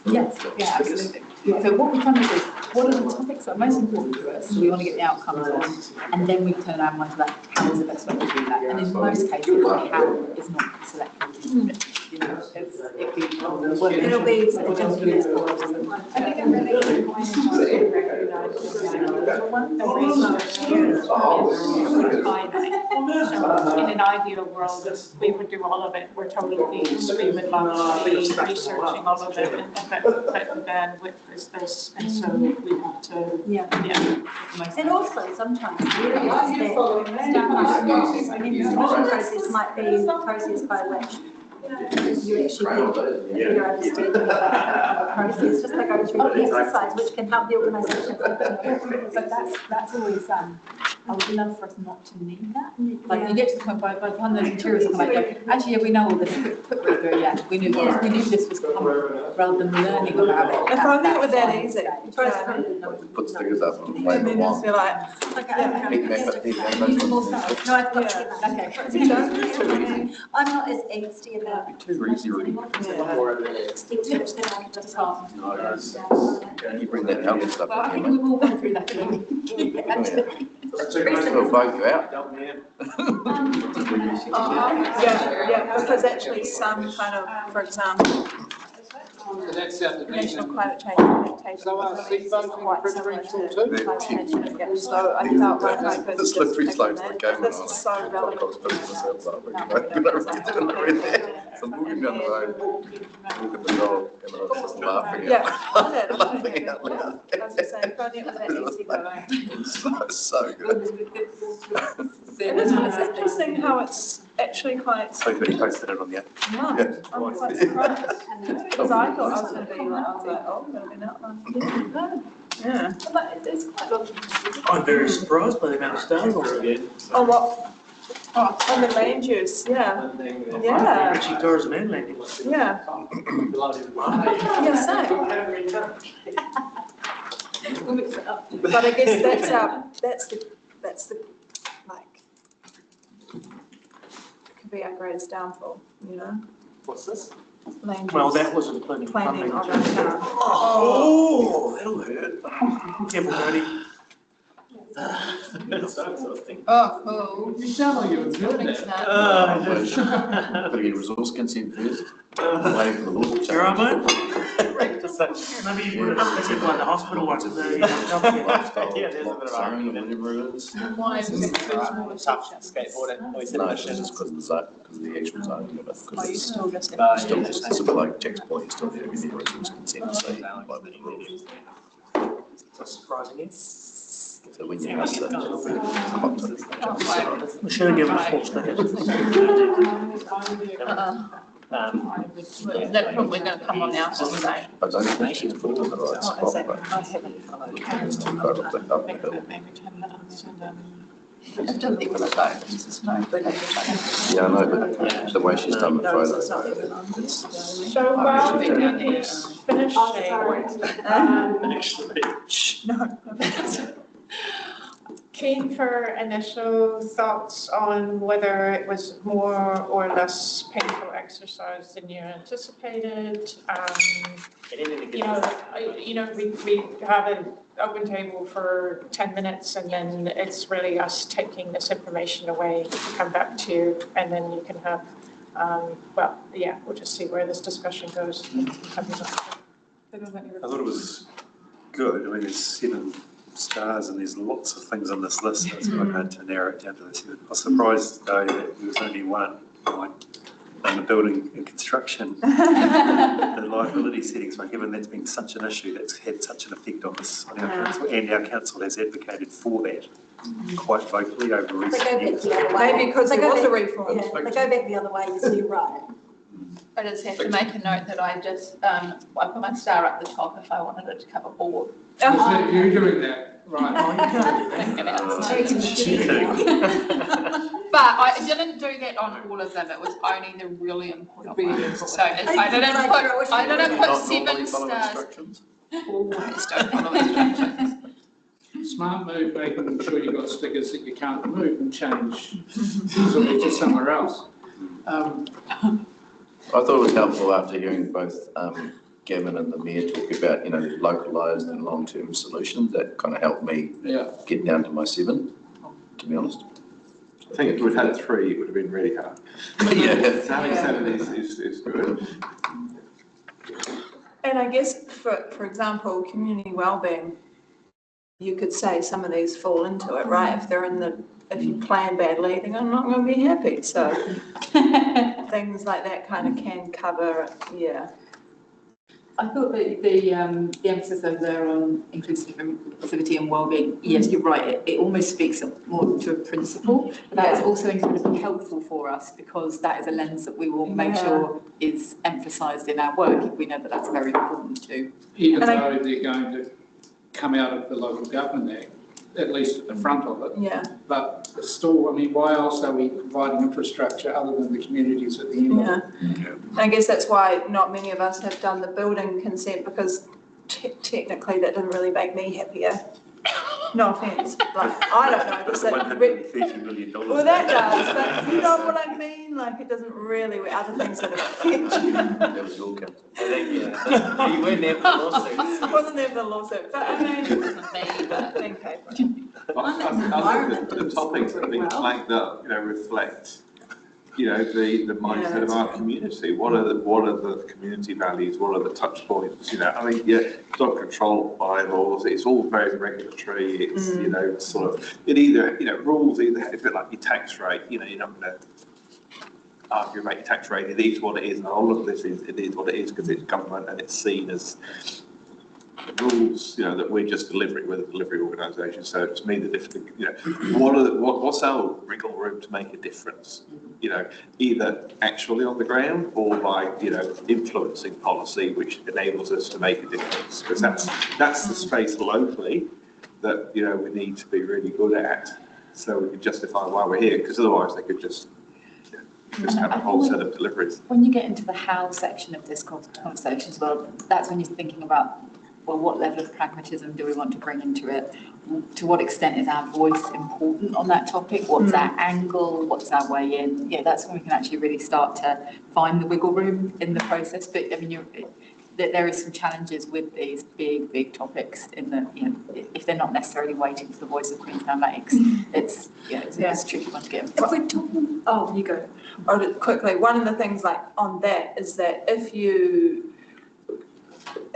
Speaker 3: Yes, yeah, absolutely. So what we kind of do is, what are the topics that are most important to us? We want to get the outcomes on, and then we turn our mind to that, how is the best way to do that? And in most cases, how is not selected. You know, if we
Speaker 4: It'll be.
Speaker 2: I think I'm really disappointed to recognise in an ideal world, we would do all of it. We're totally, we would love to be researching all of it, but the bandwidth is this, and so we have to,
Speaker 4: Yeah.
Speaker 2: yeah.
Speaker 4: And also sometimes the submission process might be the process by which you actually get better understanding of the process, just by going through the exercise, which can help the organisation.
Speaker 3: But that's always, I would love for us not to need that. Like, you get to the point by the time those materials come back, actually, yeah, we know all this, quick read through, yeah, we knew this was coming, rather than learning about it.
Speaker 13: If only it were that easy.
Speaker 7: Put stickers up and
Speaker 13: And
Speaker 7: wave
Speaker 13: then
Speaker 7: them
Speaker 13: just be
Speaker 7: on.
Speaker 13: like,
Speaker 4: I'm not as angsty about
Speaker 7: Too easy, really.
Speaker 4: extension than I can just half.
Speaker 7: You bring that healthy stuff
Speaker 3: Well, I
Speaker 7: in
Speaker 3: think
Speaker 7: here,
Speaker 3: we've
Speaker 7: mate.
Speaker 3: all gone through that.
Speaker 7: It'll bug you out.
Speaker 13: yeah, because actually some kind of, for example,
Speaker 8: So that's our
Speaker 13: national
Speaker 8: division.
Speaker 13: climate change adaptation.
Speaker 8: So our seed voting
Speaker 13: quite similar
Speaker 8: preferential
Speaker 13: to
Speaker 8: too?
Speaker 13: climate change mitigation. So I felt like I could
Speaker 7: The
Speaker 13: just
Speaker 7: slippery
Speaker 13: pick
Speaker 7: slopes
Speaker 13: on
Speaker 7: that
Speaker 13: that.
Speaker 7: came
Speaker 13: This
Speaker 7: on.
Speaker 13: is so relevant.
Speaker 7: I was putting myself up, but you know, so I'm walking down the road, walking the dog, and I was just laughing
Speaker 13: Yeah,
Speaker 7: out.
Speaker 13: I did.
Speaker 7: Laughing out loud.
Speaker 13: As I say, if only it was that easy going.
Speaker 7: So good.
Speaker 13: And it's interesting how it's actually quite,
Speaker 10: So good, you posted it on the app.
Speaker 13: no,
Speaker 7: Yeah.
Speaker 13: I'm quite surprised. Because I thought I was going to be like, oh, I'm going to be that one. Yeah.
Speaker 3: But it's quite a lot.
Speaker 12: I'm very surprised by the amount of stars on it.
Speaker 13: Oh, what? Oh, on the land use, yeah. Yeah.
Speaker 12: Actually, tourism and land use.
Speaker 13: Yeah. Yeah, same.
Speaker 3: We'll mix it up.
Speaker 13: But I guess that's the, like, it could be our greatest downfall, you know?
Speaker 12: What's this?
Speaker 13: Land
Speaker 12: Well,
Speaker 13: use,
Speaker 12: that was including
Speaker 13: planning
Speaker 12: funding.
Speaker 13: of our town.
Speaker 12: Oh, that'll hurt. Careful, Tony.
Speaker 3: Oh, cool.
Speaker 8: You sound like you're doing it.
Speaker 7: Gotta get resource consent first. Waiting for the law to
Speaker 12: You all right,
Speaker 7: change.
Speaker 12: mate? Maybe you would have said like the hospital one, the
Speaker 7: Lifestyle,
Speaker 6: Yeah, there's a bit of
Speaker 7: lock zone,
Speaker 6: argument.
Speaker 7: or whatever it is.
Speaker 3: Why is it smaller
Speaker 6: Tough
Speaker 3: section?
Speaker 6: skateboarding, we said
Speaker 7: No,
Speaker 6: mission.
Speaker 7: it's just because of the zone, because of the actual zone, you know,
Speaker 3: Are
Speaker 7: because
Speaker 3: you
Speaker 7: it's
Speaker 3: still just?
Speaker 7: still, it's a bit like Jack's point, you still have to get the resource consent, so by the rules.
Speaker 12: That's surprising.
Speaker 7: So when you miss it, come up to the.
Speaker 12: We should have given a full sticker.
Speaker 3: That's probably going to come on now, so say.
Speaker 7: I don't think she's put it in the right spot, but it's too far up the hill.
Speaker 3: I've done the other side, this is no, but
Speaker 7: Yeah, I know, but the way she's done the photo, it's.
Speaker 2: So while we do these finishing, keen for initial thoughts on whether it was more or less painful exercise than you anticipated. We have an open table for 10 minutes and then it's really us taking this information away, come back to you, and then you can have, we'll just see where this discussion goes.
Speaker 10: I thought it was good. I mean, there's 7 stars and there's lots of things on this list. It's quite hard to narrow it down to the 7. I was surprised though that there was only one, like, on the building and construction. The liability settings, but given that's been such an issue, that's had such an effect on us, on our council, and our council has advocated for that quite vocally over recent years.
Speaker 13: Maybe because there was a reform.
Speaker 4: Yeah, they go back the other way, so you're right.
Speaker 3: I just have to make a note that I just, I put my star up the top if I wanted it to cover board.
Speaker 8: Is that you doing that? Right.
Speaker 3: But I didn't do that on all of them, it was only the really important ones. So I didn't put
Speaker 7: Not
Speaker 3: 7
Speaker 7: normally follow
Speaker 3: stars.
Speaker 7: instructions.
Speaker 3: Always don't follow instructions.
Speaker 9: smart move, making sure you've got stickers that you can't remove and change to somewhere else.
Speaker 14: I thought it was helpful after hearing both Gavin and the Mayor talk about, localised and long-term solutions. That kind of helped me get down to my 7, to be honest.
Speaker 1: I think if we'd had 3, it would have been really hard.
Speaker 14: Yeah.
Speaker 1: Having 7 is good.
Speaker 13: And I guess, for example, community wellbeing, you could say some of these fall into it, right? If you plan badly, then I'm not going to be happy. So things like that kind of can cover,
Speaker 3: I thought that the emphasis over there on inclusivity and wellbeing, yes, you're right, it almost speaks more to a principle, but that is also incredibly helpful for us because that is a lens that we will make sure is emphasised in our work if we know that that's very important too.
Speaker 9: Even though they're going to come out of the Local Government Act, at least at the front of it.
Speaker 13: Yeah.
Speaker 9: But still, I mean, why else are we providing infrastructure other than the communities at the end of it?
Speaker 13: Yeah. I guess that's why not many of us have done the building consent because technically that didn't really make me happier. No offence, I don't know. Just
Speaker 10: $130 million.
Speaker 13: Well, that does, but you know what I mean? Like, it doesn't really, with other things that affect you.
Speaker 14: That was your council.
Speaker 6: You weren't there for the lawsuits.
Speaker 13: I wasn't there for the lawsuit, but I mean, it wasn't me, but thank you.
Speaker 1: I think the topics that have been flagged up, reflect, the mindset of our community. What are the community values? What are the touch points? Dog control bylaws. It's all very regulatory. It's rules either. It's a bit like your tax rate. You're not going to argue about your tax rate. It is what it is, and all of this is what it is because it's government and it's seen as rules, that we're just delivering with a delivery organisation. So to me, what's our wriggle room to make a difference? Either actually on the ground or by influencing policy, which enables us to make a difference. Because that's the space locally that we need to be really good at, so we can justify why we're here. Because otherwise, they could just have a whole set of deliveries.
Speaker 3: When you get into the how section of this conversation as well, that's when you're thinking about, well, what level of pragmatism do we want to bring into it? To what extent is our voice important on that topic? What's our angle? What's our way in? Yeah, that's when we can actually really start to find the wiggle room in the process. But I mean, there is some challenges with these big topics in the, if they're not necessarily waiting for the voice of Queenstown Lakes, it's a tricky one to get in.
Speaker 13: If we're talking, you go. Quickly, one of the things on that is that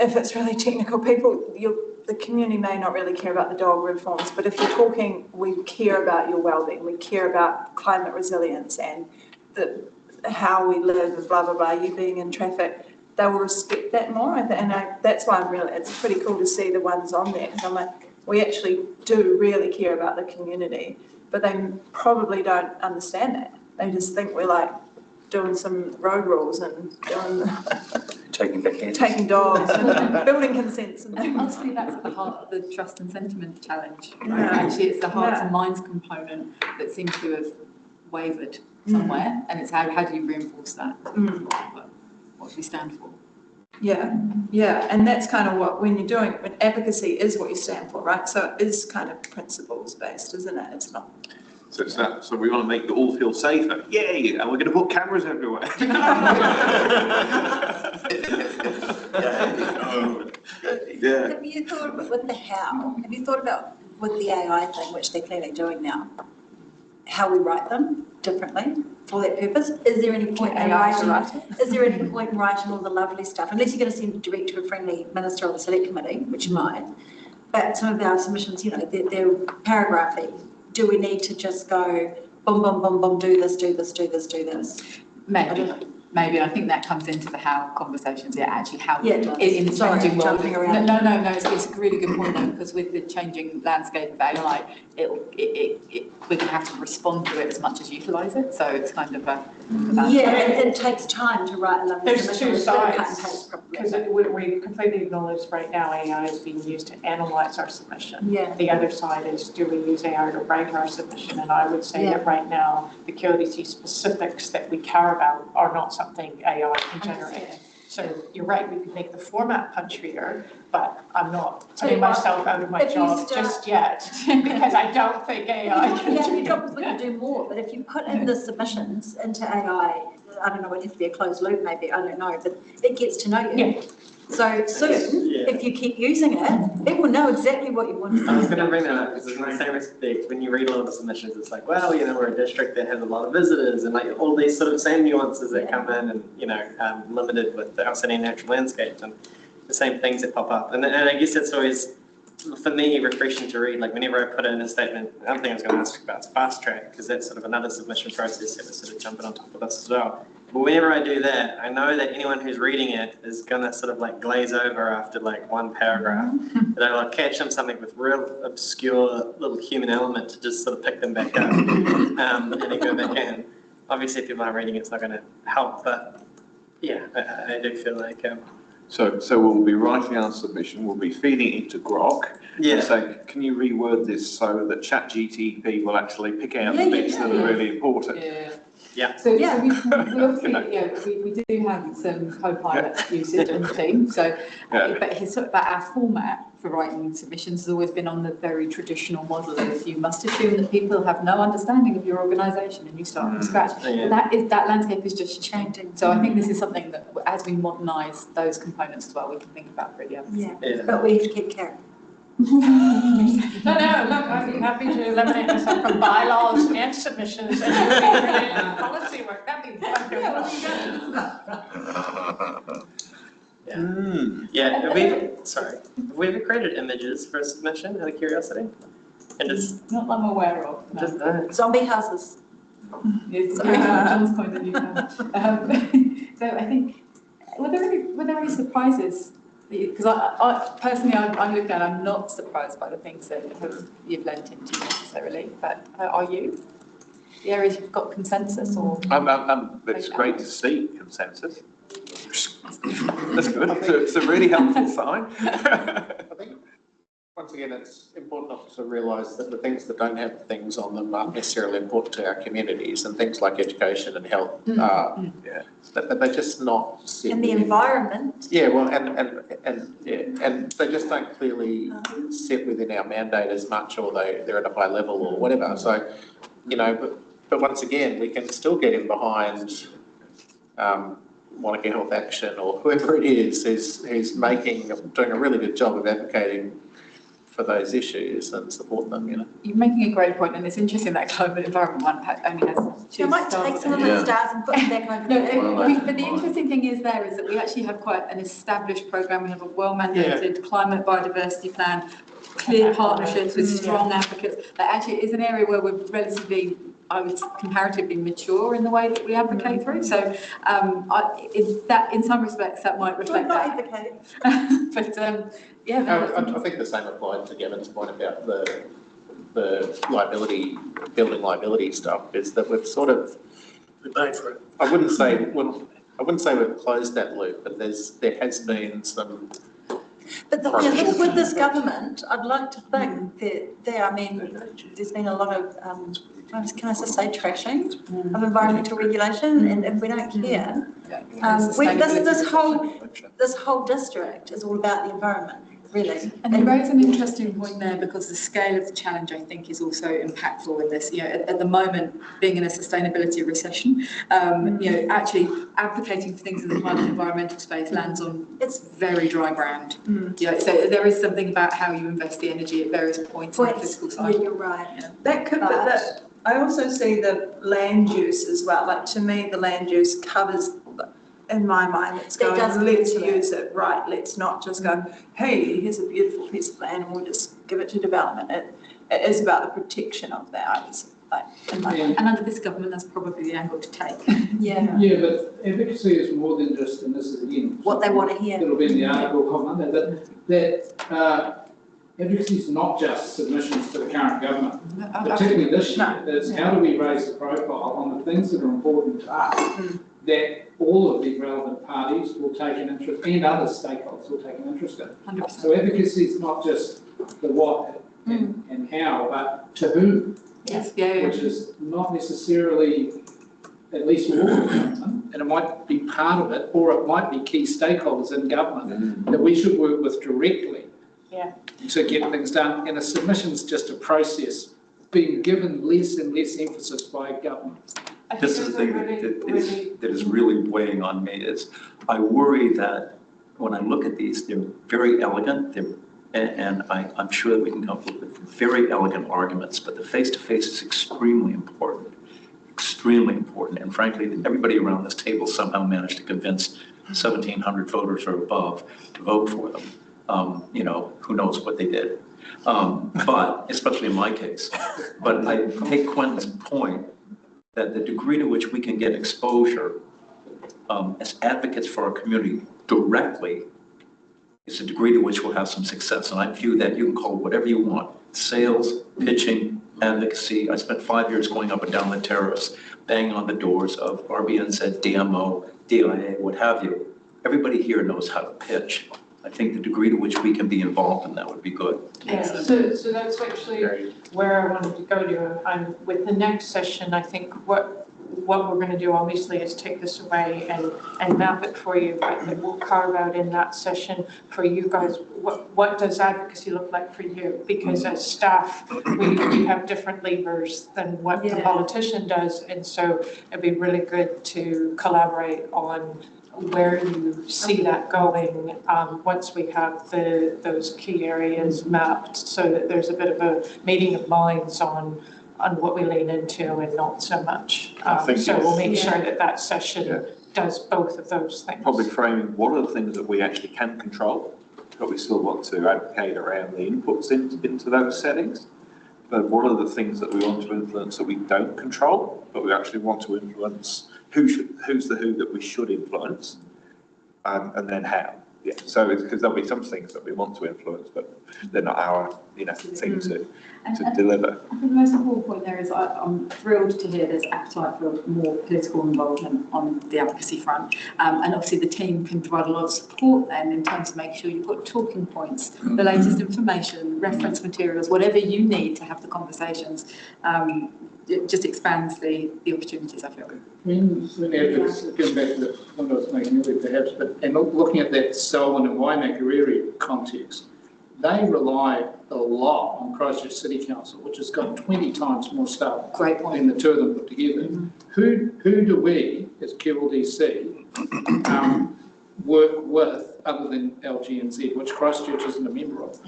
Speaker 13: if it's really technical, the community may not really care about the dog reforms, but if you're talking, we care about your wellbeing, we care about climate resilience and how we live and blah, blah, blah, you being in traffic, they will respect that more. That's why it's pretty cool to see the ones on there. Because I'm like, we actually do really care about the community, but they probably don't understand that. They just think we're doing some road rules and taking dogs and building consents and things.
Speaker 3: Honestly, that's at the heart of the trust and sentiment challenge. Right? Actually, it's the hearts and minds component that seems to have wavered somewhere, and it's how do you reinforce that? What do we stand for?
Speaker 13: Yeah, and that's kind of when advocacy is what you stand for, right? So it is kind of principles based, isn't it? It's not.
Speaker 1: So it's that. So we want to make you all feel safer. Yay! And we're going to put cameras everywhere.
Speaker 4: Have you thought about with the how? Have you thought about with the AI thing, which they're clearly doing now, how we write them differently for that purpose? Is there any point in writing? Is there any point in writing all the lovely stuff? Unless you're going to send it direct to a friendly minister or the select committee, which you might. But some of our submissions, they're paragraphy. Do we need to just go boom, boom, boom, boom, do this, do this, do this, do this?
Speaker 3: Maybe. I think that comes into the how conversations. Actually how
Speaker 4: in
Speaker 3: the changing world.
Speaker 4: Around.
Speaker 3: No. It's a really good point though, because with the changing landscape of AI, we're going to have to respond to it as much as utilise it. So it's kind of a
Speaker 4: it takes time to write a lovely.
Speaker 2: There's two sides, because we completely acknowledge right now AI is being used to analyse our submission. The other side is, do we use AI to write our submission? And I would say that right now the QLDC specifics that we care about are not something AI can generate. So you're right, we could make the format punchier, but I'm not
Speaker 4: Tell
Speaker 2: putting
Speaker 4: you what,
Speaker 2: myself out of my
Speaker 4: if you
Speaker 2: job
Speaker 4: start-
Speaker 2: just yet, because I don't think AI can
Speaker 4: Yeah,
Speaker 2: do
Speaker 4: you
Speaker 2: it.
Speaker 4: probably could do more, but if you put in the submissions into AI, I don't know, it has to be a closed loop maybe, I don't know, but it gets to know you.
Speaker 2: Yeah.
Speaker 4: So soon,
Speaker 6: Yeah.
Speaker 4: if you keep using it, it will know exactly what you want to
Speaker 6: I was
Speaker 4: do.
Speaker 6: going to bring that up because in the same respect, when you read a lot of the submissions, it's like, well, we're a district that has a lot of visitors and like all these sort of same nuances that come in and, limited with the outstanding natural landscapes and the same things that pop up. And I guess it's always, for me, refreshing to read. Like whenever I put in a statement, another thing I was going to ask about is fast track because that's sort of another submission process that was sort of jumping on top of this as well. But whenever I do that, I know that anyone who's reading it is going to sort of like glaze over after like one paragraph. That I'll catch them something with real obscure little human element to just sort of pick them back up and then go back in. Obviously, if people aren't reading, it's not going to help. But yeah, I do feel like.
Speaker 1: So we'll be writing our submission, we'll be feeding it into Grok.
Speaker 6: Yeah.
Speaker 1: And saying, can you reword this so that ChatGPT will actually pick out the bits that are really important?
Speaker 6: Yeah.
Speaker 3: So we obviously, we do have some co-pilot usage on the team, so, but our format for writing submissions has always been on the very traditional model of you must assume that people have no understanding of your organisation and you start from scratch.
Speaker 6: Yeah.
Speaker 3: But that landscape is just changing. So I think this is something that as we modernise those components as well, we can think about really.
Speaker 4: Yeah, but we have to keep carrying.
Speaker 2: No, look, I'd be happy to eliminate myself from bylaws and submissions and policy work. That'd be wonderful.
Speaker 6: Yeah. Have we ever created images for a submission out of curiosity? And just
Speaker 3: Not that I'm aware of. No.
Speaker 6: just
Speaker 4: Zombie houses.
Speaker 3: Yes, John's point that you can. So I think, were there any surprises? Because I personally, I looked at, I'm not surprised by the things that you've lent into necessarily, but are you? The areas you've got consensus or?
Speaker 1: It's great to see consensus. That's good. It's a really helpful sign.
Speaker 11: I think, once again, it's important not to realise that the things that don't have things on them aren't necessarily important to our communities, and things like education and health are, but they're just not set
Speaker 4: And the
Speaker 11: within-
Speaker 4: environment.
Speaker 11: Yeah, well, and they just don't clearly sit within our mandate as much, or they're at a high level or whatever. So, but once again, we can still get in behind Wanaka Health Action or whoever it is who's doing a really good job of advocating for those issues and support them,
Speaker 3: You're making a great point, and it's interesting that climate environment one only has two
Speaker 4: I might
Speaker 3: stars.
Speaker 4: take some of the stars and put them back over
Speaker 3: But the interesting thing is that we actually have quite an established programme. We have a well-mandated climate biodiversity plan, clear partnerships with strong advocates. That actually is an area where we're relatively, I would comparatively mature in the way that we advocate through. So in some respects that might reflect that. But
Speaker 11: I think the same applied to Gavin's point about the building liability stuff, is that we've sort of,
Speaker 6: we paid for it.
Speaker 11: I wouldn't say we've closed that loop, but there has been some.
Speaker 4: But with this government, I'd like to think that there's been a lot of, can I just say, trashing of environmental regulation, and if we don't care, this whole district is all about the environment, really.
Speaker 3: And you raise an interesting point there, because the scale of the challenge, I think, is also impactful in this. At the moment, being in a sustainability recession, actually advocating for things in the climate environmental space lands on very dry ground. So there is something about how you invest the energy at various points in the physical cycle.
Speaker 4: You're right.
Speaker 13: But I also see the land use as well. Like, to me, the land use covers, in my mind, it's going, let's use it right. Let's not just go, hey, here's a beautiful piece of land and we'll just give it to development. It is about the protection of that. And
Speaker 3: under this government, that's probably the angle to take.
Speaker 13: Yeah, but advocacy is more than just, and this is again
Speaker 4: what they want to hear.
Speaker 13: It'll be in the article comment that advocacy is not just submissions to the current government, particularly this year. It's how do we raise the profile on the things that are important to us, that all of the relevant parties will take an interest, and other stakeholders will take an interest in.
Speaker 3: 100%.
Speaker 13: So advocacy is not just the what and how, but to whom.
Speaker 3: Yes,
Speaker 13: Which is not necessarily
Speaker 8: at least more government, and it might be part of it, or it might be key stakeholders in government that we should work with directly to get things done. And a submission's just a process being given less and less emphasis by government.
Speaker 15: This is the thing that is really weighing on me is I worry that when I look at these, they're very elegant, and I'm sure that we can come up with very elegant arguments, but the face-to-face is extremely important. And frankly, everybody around this table somehow managed to convince 1,700 voters or above to vote for them. Who knows what they did, but especially in my case. But I take Quentin's point that the degree to which we can get exposure as advocates for our community directly is the degree to which we'll have some success. And I view that you can call it whatever you want: sales, pitching, advocacy. I spent 5 years going up and down the terrace, banging on the doors of RBNZ, DMO, DIA, what have you. Everybody here knows how to pitch. I think the degree to which we can be involved in that would be good.
Speaker 2: Yeah, so that's actually where I wanted to go to. With the next session, I think what we're going to do obviously is take this away and map it for you, but we'll carve out in that session for you guys, what does advocacy look like for you? Because as staff, we have different levers than what the politician does, and so it'd be really good to collaborate on where you see that going once we have those key areas mapped, so that there's a bit of a meeting of minds on what we lean into and not so much. So we'll make sure that session does both of those things.
Speaker 1: Probably framing what are the things that we actually can control, but we still want to advocate around the inputs into those settings. But what are the things that we want to influence that we don't control, but we actually want to influence? Who's the who that we should influence, and then how? Yeah. So it's because there'll be some things that we want to influence, but they're not our thing to deliver.
Speaker 3: I think the most important point there is I'm thrilled to hear there's appetite for more political involvement on the advocacy front, and obviously the team can provide a lot of support then in terms of making sure you've got talking points, the latest information, reference materials, whatever you need to have the conversations. It just expands the opportunities, I feel.
Speaker 8: When advocates, going back to the point I was making earlier perhaps, and looking at that Selwyn and Waimaker area context, they rely a lot on Christchurch City Council, which has got 20 times more staff than the two of them put together. Who do we, as QLDC, work with other than LGNZ, which Christchurch isn't a member of,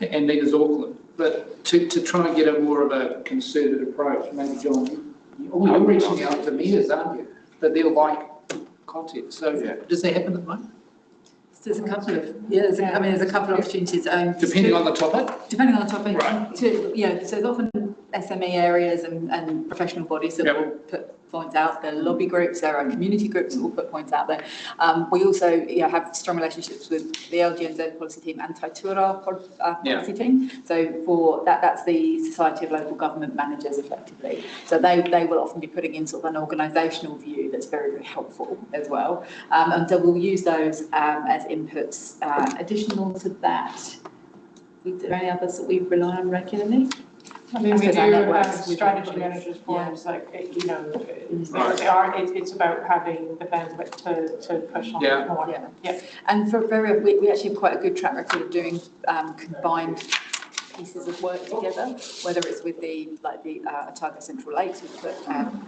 Speaker 8: and neither is Auckland? But to try and get a more of a concerted approach, maybe John, you're reaching out to mayors, aren't you? That they'll like content. So does that happen at the moment?
Speaker 3: There's a couple of, there's a couple of opportunities.
Speaker 8: Depending on the topic?
Speaker 3: Depending on the topic.
Speaker 8: Right.
Speaker 3: So there's often SME areas and professional bodies that will put points out. There are lobby groups, there are community groups that will put points out there. We also have strong relationships with the LGNZ policy team and Taitura policy team. So for that's the Society of Local Government Managers effectively. So they will often be putting in sort of an organisational view that's very, very helpful as well. And so we'll use those as inputs. Additional to that, is there any others that we rely on regularly?
Speaker 2: I mean, we do have strategy managers forums, like, it's about having the bandwidth to push on more.
Speaker 3: And we actually have quite a good track record of doing combined pieces of work together, whether it's with the Otago Central Lakes, we've put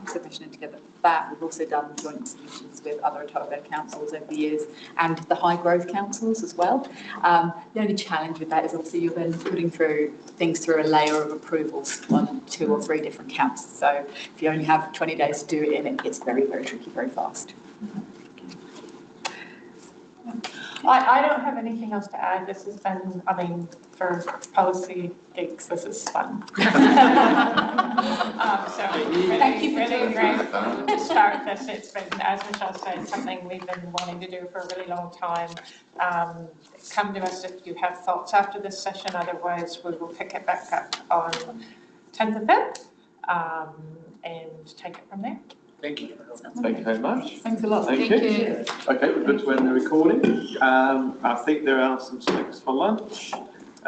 Speaker 3: submission in together for that. We've also done joint submissions with other Otago councils over the years and the high growth councils as well. The only challenge with that is obviously you're then putting things through a layer of approvals on 2 or 3 different counts. So if you only have 20 days to do it in, it gets very, very tricky very fast.
Speaker 2: I don't have anything else to add. This has been, for policy gigs, this is fun. So thank you for doing great to start this. It's been, as Michelle said, something we've been wanting to do for a really long time. Come to us if you have thoughts after this session. Otherwise, we will pick it back up on 10th of Feb and take it from there.
Speaker 8: Thank you.
Speaker 1: Thank you very much.
Speaker 3: Thanks a lot.
Speaker 1: Thank you. Okay, we're good to end the recording. I think there are some snacks for lunch.